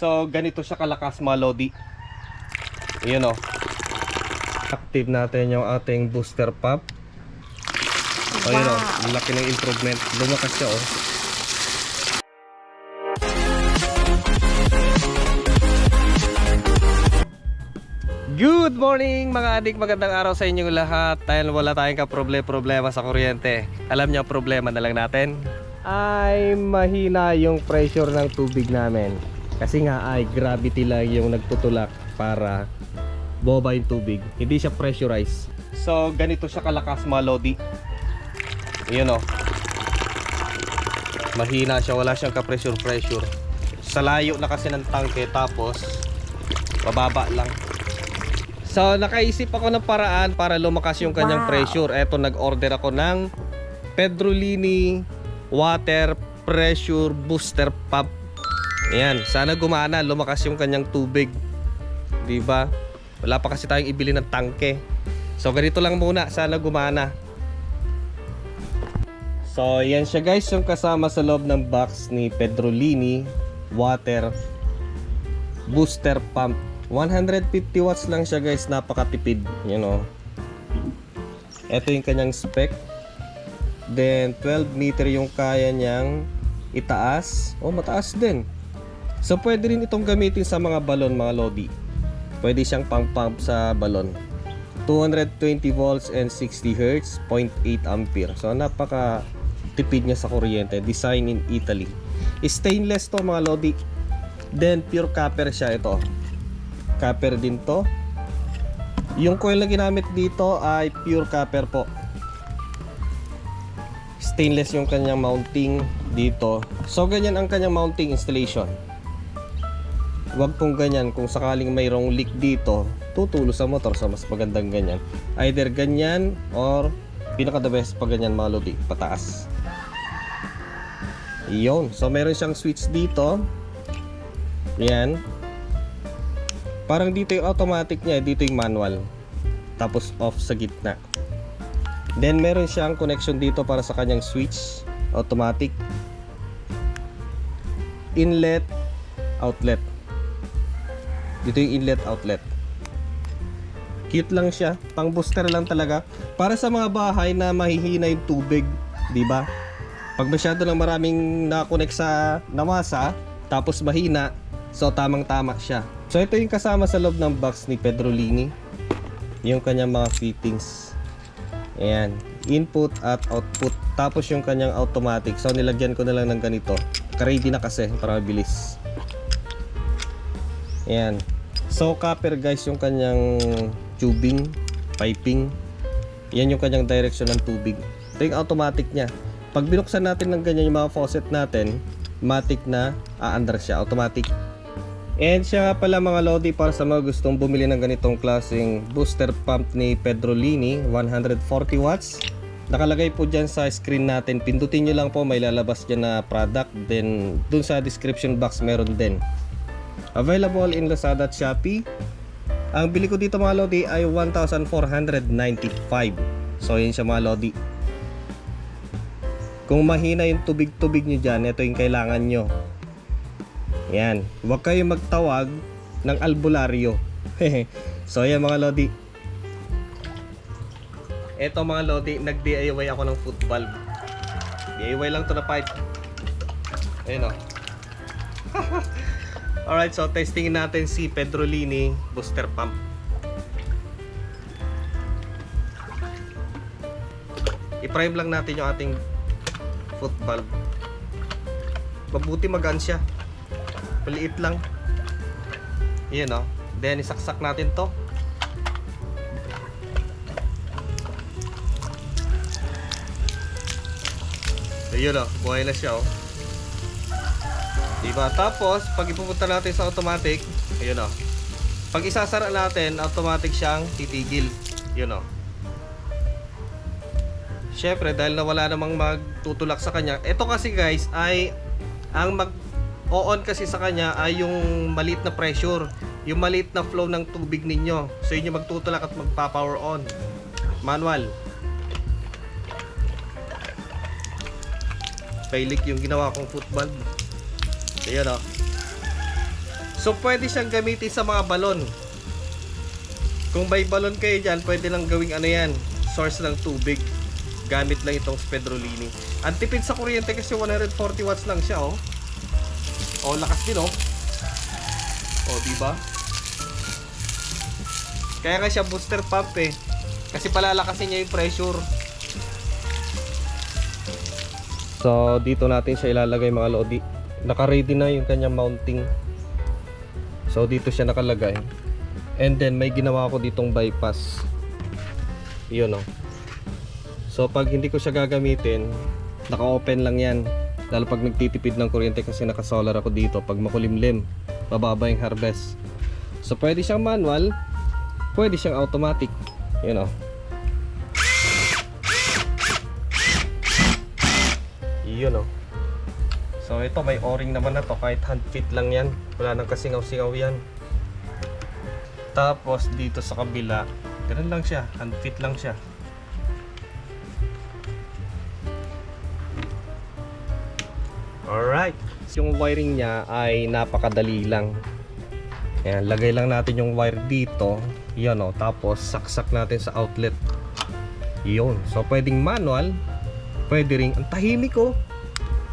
So ganito siya kalakas mga lodi. Ayan o. Active natin yung ating booster pump. So yun o, laki ng improvement. Lumakas siya o. Good morning mga adik, magandang araw sa inyong lahat. Dahil wala tayong problema sa kuryente. Alam niyo ang problema na lang natin ay mahina yung pressure ng tubig namin. Kasi nga ay gravity lang yung nagtutulak para boba yung tubig. Hindi siya pressurized. So ganito siya kalakas mga lodi. Ayan o. Mahina siya, wala siyang ka-pressure. Sa layo na kasi ng tangke, tapos bababa lang. So nakaisip ako ng paraan para lumakas yung kanyang pressure. Eto, nag-order ako ng Pedrolini water pressure booster pump. Ayan, sana gumana, lumakas yung kanyang tubig. Diba? Wala pa kasi tayong ibili ng tangke. So ganito lang muna, sana gumana. So yan siya guys, yung kasama sa loob ng box ni Pedrolini water booster pump. 150 watts lang siya guys, napakatipid, you know. Ito yung kanyang spec. Then 12 meter yung kaya niyang itaas. Oh, mataas din. So pwede rin itong gamitin sa mga balon mga lodi. Pwede siyang pang-pump sa balon. 220 volts and 60 Hz, 0.8 ampere. So napaka tipid niya sa kuryente. Design in Italy. Stainless to mga lodi. Then pure copper siya ito. Copper din to. Yung coil na ginamit dito ay pure copper po. Stainless yung kanyang mounting dito. So ganyan ang kanyang mounting installation. Huwag pong ganyan. Kung sakaling mayroong leak dito, tutulo sa motor. So mas magandang ganyan. Either ganyan or pinaka the best pag ganyan mga lodi, pataas. Yun. So meron siyang switch dito. Yan. Parang dito yung automatic niya, dito yung manual. Tapos off sa gitna. Then meron siyang connection dito para sa kanyang switch, automatic. Inlet, outlet. Dito yung inlet, outlet. Cute lang siya, pang booster lang talaga. Para sa mga bahay na mahihina yung tubig, di ba? Pag masyado lang maraming na-connect sa namasa, tapos mahina, so tamang-tama siya. So ito yung kasama sa loob ng box ni Pedrolini. Yung kanyang mga fittings. Ayan, input at output. Tapos yung kanyang automatic. So nilagyan ko na lang ng ganito. Ready na kasi para mabilis. Ayan. So copper guys yung kanyang tubing, piping. Yan yung kanyang direction ng tubig. Ito yung automatic niya. Pag binuksan natin ng ganyan yung mga faucet natin, matic na aandar siya, automatic. And siya nga pala mga lodi, para sa mga gustong bumili ng ganitong klaseng booster pump ni Pedrolini, 140 watts. Nakalagay po dyan sa screen natin. Pindutin nyo lang po, may lalabas dyan na product. Then dun sa description box meron din. Available in Lazada at Shopee. Ang bili ko dito mga lodi ay 1,495. So yun siya mga lodi. Kung mahina yung tubig-tubig nyo dyan, ito yung kailangan nyo. Yan, huwag kayong magtawag ng albularyo. So yan mga lodi. Eto mga lodi, nag-DIY ako ng foot valve. DIY lang to na pipe. Ayun o. Alright, so testingin natin si Pedrolini booster pump. I-prime lang natin yung ating foot valve. Mabuti magaan siya. Maliit lang. Yan o. Then isaksak natin to. Ayun o, buhay na siya o. Diba? Tapos pag ipupunta natin sa automatic, ayun o. Pag isasara natin, automatic siyang titigil. Yun o. Syempre dahil nawala namang magtutulak sa kanya. Ito kasi guys ay ang on kasi sa kanya ay yung maliit na pressure, yung maliit na flow ng tubig ninyo. So yun yung magtutulak at magpa-power on. Manual. Pailik yung ginawa kong foot valve. Ayan o. So pwede siyang gamitin sa mga balon. Kung may balon kayo dyan, pwede lang gawing ano yan, source ng tubig. Gamit lang itong Pedrolini. Ang tipid sa kuryente kasi 140 watts lang siya, oh. Oh, lakas din, oh. Oh, diba? Kaya nga siya booster pump eh. Kasi palalakasin niya yung pressure. So, dito natin siya ilalagay mga lodi. Naka-ready na yung kanyang mounting. So, dito siya nakalagay. And then, may ginawa ko ditong bypass. Yun, oh. So, pag hindi ko siya gagamitin, naka-open lang yan. Lalo pag nagtitipid ng kuryente kasi naka-solar ako dito. Pag makulimlim, mababa yung harvest. So, pwede siyang manual, pwede siyang automatic. Yun, oh. Yun, oh. So, ito may o-ring naman na to. Kahit hand fit lang yan. Wala nang kasingaw-singaw yan. Tapos dito sa kabila, ganun lang siya, hand fit lang siya. Alright, yung wiring niya ay napakadali lang. Ayan, lagay lang natin yung wire dito. Yan, o, tapos saksak natin sa outlet. Yun, so pwedeng manual, pwede ring, ang tahimik, oh.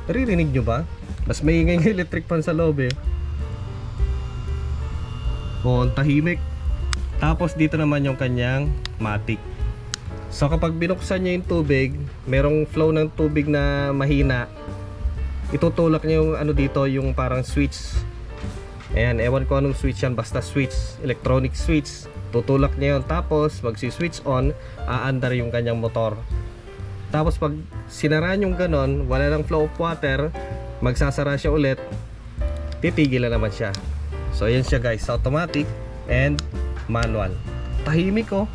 Naririnig nyo ba? Mas maingay ng electric fan sa loob eh. Oh, tahimik. Tapos dito naman yung kanyang matic. So kapag binuksan niya yung tubig, merong flow ng tubig na mahina. Itutulak niya yung ano dito, yung parang switch. Ayan, ewan ko anong switch yan, basta switch, electronic switch. Tutulak niya yun, tapos mag-switch on, aandar yung kanyang motor. Tapos pag sinaraan yung ganon, wala nang flow of water, magsasara siya ulit, titigil na naman siya. So ayan siya guys, automatic and manual. Tahimik, oh.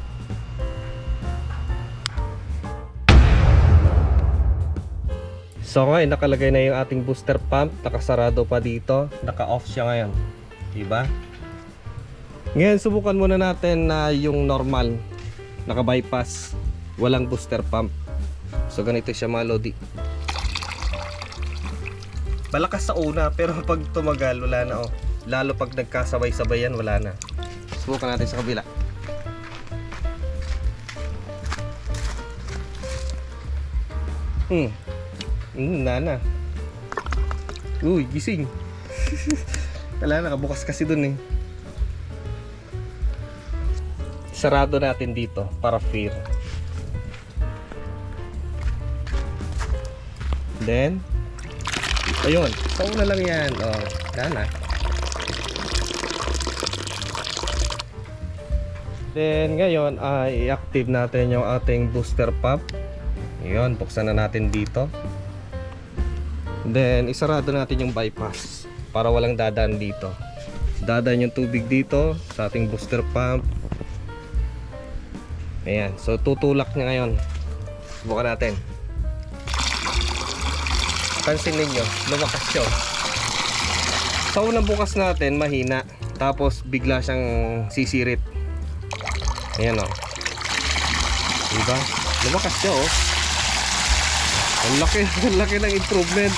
So ngayon nakalagay na yung ating booster pump, nakasarado pa dito, naka-off siya ngayon. Diba? Ngayon subukan muna natin na yung normal, naka-bypass, walang booster pump. So ganito siya mga lodi. Malakas sa una pero pag tumagal wala na, oh. Lalo pag nagkasabay-sabay yan, wala na. Subukan natin sa kabila. Nana. Uy, gising. Wala na, nakabukas kasi dun eh. Sarado natin dito para fair. Then ayun, sa una lang yan. Oh, nana. Then ngayon ay i-active natin yung ating booster pump. Yun, buksan na natin dito. Then isarado natin yung bypass para walang dadaan dito. Dadaan yung tubig dito sa ating booster pump. Ayan, so tutulak niya ngayon. Subukan natin. Pansin ninyo, lumakas siya. Sa unang bukas natin, mahina. Tapos bigla siyang sisirit. Ayan, oh. Diba? Lumakas siya, oh. Ang laki ng improvement.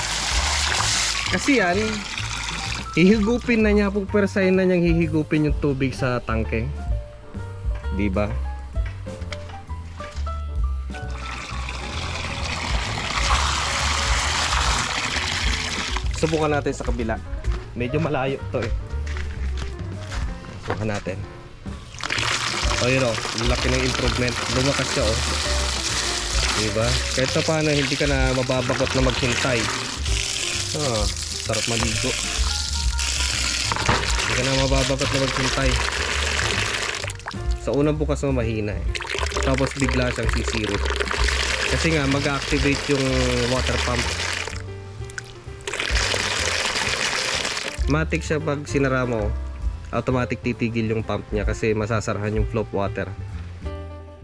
Kasi yan, hihigupin na niya, pupwersahin na niyang hihigupin yung tubig sa tangke. Diba? Subukan natin sa kabila. Medyo malayo to eh. Subukan natin. So yun, oh, laki ng improvement. Lumakas siya, oh. Diba? Kahit sa paano hindi ka na mababakot na maghintay. Sarap maligo. Hindi ka na mababakot na maghintay. Sa unang bukas mo mahina eh. Tapos bigla siyang sisirit. Kasi nga mag-activate yung water pump. Matik siya pag sinara mo, automatic titigil yung pump niya kasi masasarahan yung flow of water.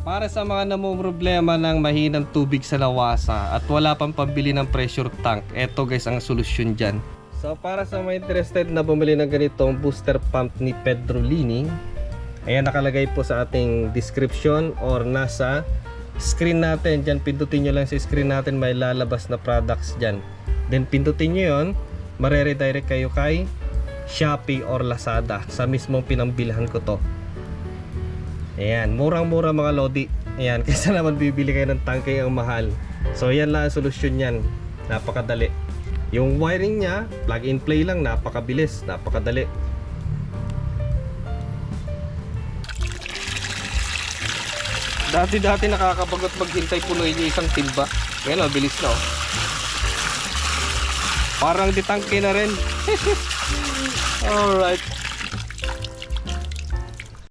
Para sa mga namumroblema ng mahinang tubig sa lawasa at wala pang pambili ng pressure tank, eto guys ang solusyon dyan. So para sa mga interested na bumili ng ganitong booster pump ni Pedrolini, ayan nakalagay po sa ating description or nasa screen natin. Dyan pindutin nyo lang sa screen natin, may lalabas na products dyan. Then pindutin nyo yun, mareredirect kayo kay Shopee or Lazada. Sa mismong pinambilhan ko to. Ayan, murang-mura mga lodi. Ayan, kaysa naman bibili kayo ng tangke ang mahal. So yan lang ang solusyon yan. Napakadali. Yung wiring niya, plug and play lang, napakabilis, napakadali. Dati nakakabagot maghintay punuin yung isang timba. Ngayon, mabilis na oh. Parang ditangke na rin. Alright.